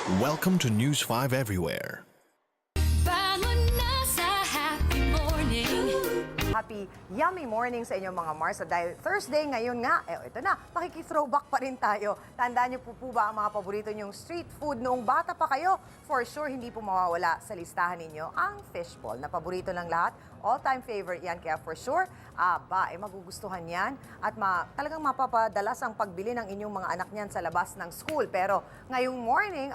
Welcome to News 5 Everywhere. Bangon na sa happy morning. Happy, yummy morning sa inyong mga Mars. At dahil Thursday ngayon nga, ito na, makikithrowback pa rin tayo. Tandaan niyo po ba ang mga paborito niyong street food noong bata pa kayo? For sure, hindi po mawawala sa listahan ninyo ang fishball na paborito ng lahat. All-time favorite yan, kaya for sure, magugustuhan yan. At talagang mapapadalas ang pagbili ng inyong mga anak niyan sa labas ng school. Pero ngayong morning,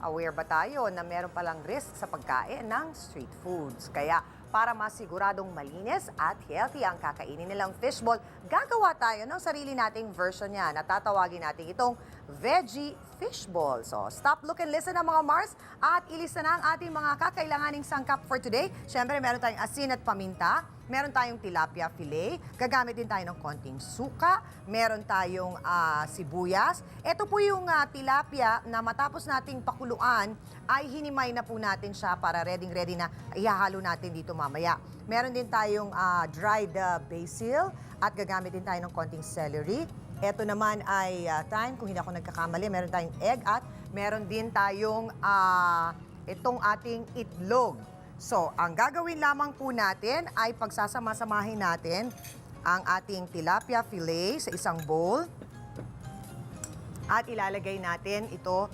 aware ba tayo na meron palang risk sa pagkain ng street foods? Kaya para masiguradong malinis at healthy ang kakainin nilang fishball, gagawa tayo ng sarili nating version niya. Natatawagin natin itong veggie fishball. So, stop, look, and listen na mga Mars at ilista na ang ating mga kakailanganing sangkap for today. Siyempre, meron tayong asin at paminta. Meron tayong tilapia fillet, gagamit din tayo ng konting suka, meron tayong sibuyas. Ito po yung tilapia na matapos nating pakuluan, ay hinimay na po natin siya para ready na ihahalo natin dito mamaya. Meron din tayong dried basil at gagamit din tayo ng konting celery. Ito naman ay kung hindi ako nagkakamali, meron tayong egg at meron din tayong itong ating itlog. So, ang gagawin lamang po natin ay pagsasama-samahin natin ang ating tilapia fillet sa isang bowl. At ilalagay natin ito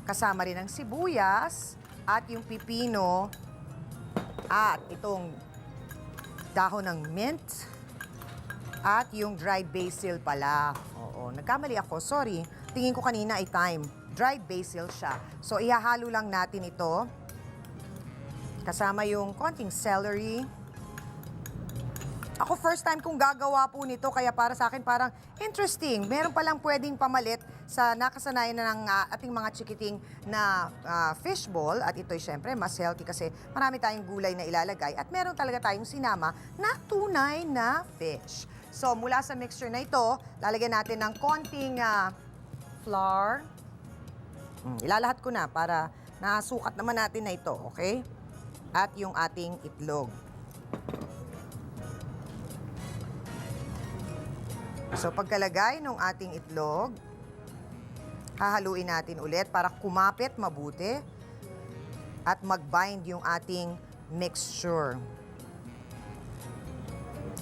kasama rin ng sibuyas at yung pipino at itong dahon ng mint at yung dried basil pala. Oo, nagkamali ako. Sorry. Tingin ko kanina ay thyme. Dried basil siya. So, ihahalo lang natin ito. Kasama yung konting celery. Ako first time kong gagawa po nito, kaya para sa akin parang interesting. Meron palang pwedeng pamalit sa nakasanayan na ng ating mga chikiting na fishball. At ito'y syempre mas healthy kasi marami tayong gulay na ilalagay. At meron talaga tayong sinama na tunay na fish. So mula sa mixture na ito, lalagyan natin ng konting flour. Ilalahat ko na para nasukat naman natin na ito, okay? At yung ating itlog. So pagkalagay ng ating itlog, hahaluin natin ulit para kumapit mabuti at mag-bind yung ating mixture.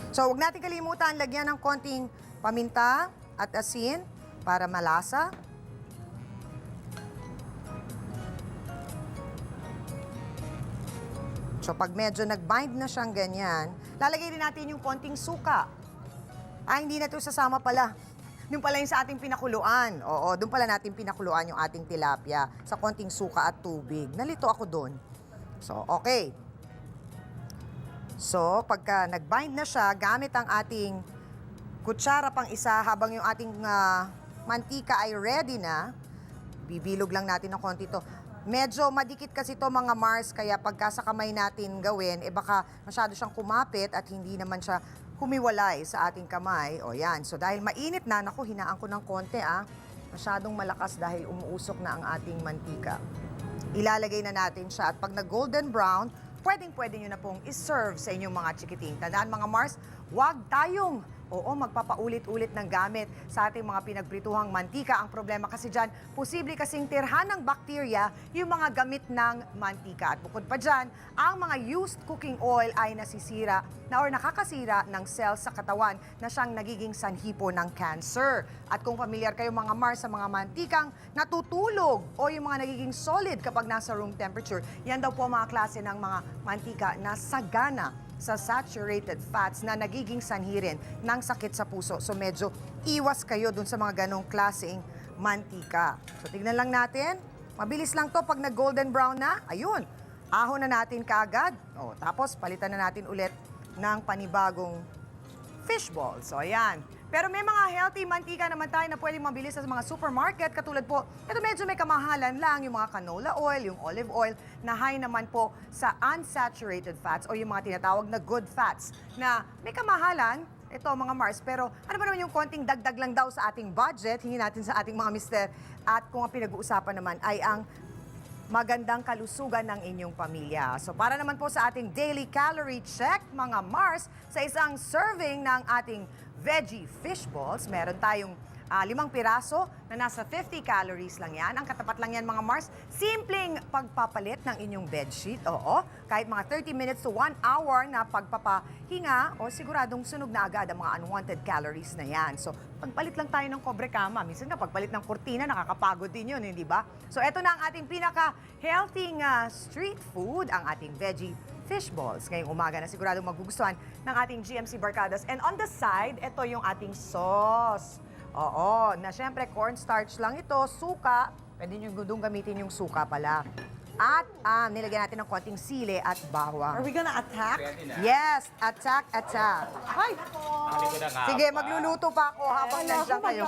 So huwag natin kalimutan lagyan ng konting paminta at asin para malasa. So pag medyo nag-bind na siyang ganyan, lalagay din natin yung konting suka. Hindi na ito sasama pala. Doon pala yung sa ating pinakuluan. Oo, doon pala natin pinakuluan yung ating tilapia sa konting suka at tubig. Nalito ako doon. So, okay. So, pagka nag-bind na siya, gamit ang ating kutsara pang isa habang yung ating mantika ay ready na, bibilog lang natin ng konti ito. Medyo madikit kasi ito mga Mars, kaya pagka sa kamay natin gawin, baka masyado siyang kumapit at hindi naman siya humiwalay sa ating kamay. O yan, so dahil mainit na, naku, hinaan ko ng konti masyadong malakas dahil umuusok na ang ating mantika. Ilalagay na natin siya at pag nag-golden brown, pwedeng-pwede nyo na pong iserve sa inyong mga chikiting. Tandaan mga Mars, huwag tayong magpapaulit-ulit ng gamit sa ating mga pinagprituhang mantika. Ang problema kasi dyan, posible kasing tirhan ng bakterya yung mga gamit ng mantika. At bukod pa dyan, ang mga used cooking oil ay nasisira or nakakasira ng cells sa katawan na siyang nagiging sanhi po ng cancer. At kung familiar kayo mga Mars sa mga mantikang natutulog o yung mga nagiging solid kapag nasa room temperature, yan daw po mga klase ng mga mantika na sagana sa saturated fats na nagiging sanhi rin ng sakit sa puso. So medyo iwas kayo dun sa mga ganong klaseng mantika. So tignan lang natin. Mabilis lang to pag nag-golden brown na. Ayun, ahon na natin kaagad. Tapos palitan na natin ulit ng panibagong fishball. So ayan. Pero may mga healthy mantika naman tayo na pwedeng mabili sa mga supermarket. Katulad po, ito medyo may kamahalan lang, yung mga canola oil, yung olive oil, na high naman po sa unsaturated fats o yung mga tinatawag na good fats na may kamahalan. Ito mga Mars, pero ano ba naman yung konting dagdag lang daw sa ating budget, hingin natin sa ating mga mister. At kung ang pinag-uusapan naman ay ang magandang kalusugan ng inyong pamilya. So para naman po sa ating daily calorie check, mga Mars, sa isang serving ng ating veggie fish balls, meron tayong 5 piraso na nasa 50 calories lang yan. Ang katapat lang yan mga Mars, simpleng pagpapalit ng inyong bedsheet. Oo, kahit mga 30 minutes to 1 hour na pagpapahinga o siguradong sunog na agad ang mga unwanted calories na yan. So, pagpalit lang tayo ng kobre kama. Minsan nga, pagpalit ng kurtina, nakakapagod din yun, hindi ba? So, eto na ang ating pinaka-healthy street food, ang ating veggie fish balls. Ngayong umaga na siguradong magugustuhan ng ating GMC Barkadas. And on the side, ito yung ating sauce. Oo, na syempre cornstarch lang ito, suka. Pwede nyo doon gamitin yung suka pala. At nilagyan natin ng konting sili at bawang. Are we gonna attack? Yes, attack. Ay! Sige, magluluto pa ako habang nandiyan kayo.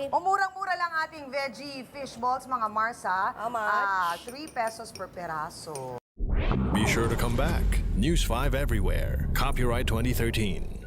O murang-mura lang ating veggie fish balls, mga Marsa. How much? 3 pesos per peraso. Be sure to come back. News 5 everywhere. Copyright 2013.